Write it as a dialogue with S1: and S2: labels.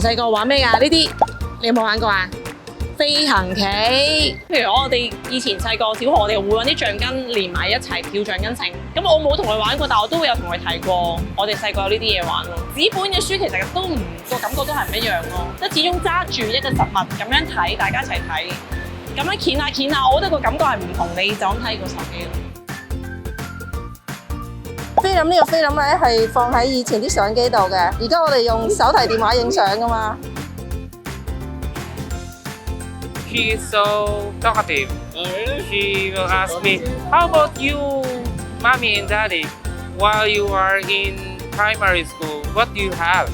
S1: 細個玩咩㗎？呢啲你有冇玩過啊？飛行棋，譬如我哋以前細個小學，我哋會揾啲橡筋連埋一齊跳橡筋繩。咁我冇同佢玩過，但我都會有同佢提過，我哋細個有呢啲嘢玩咯。紙本嘅書其實都唔個感覺都係唔一樣咯，即係始終揸住一個實物咁樣睇，大家一齊睇，咁樣鉗下鉗下，我覺得個感覺係唔同你就咁睇個手機咯。
S2: 菲林呢個菲林咧係放喺以前啲相機度嘅，而家我哋用手提電話影相噶嘛。
S3: She's so talkative. She will ask me, "How about you, mommy and daddy? While you are in primary school, what do you have?"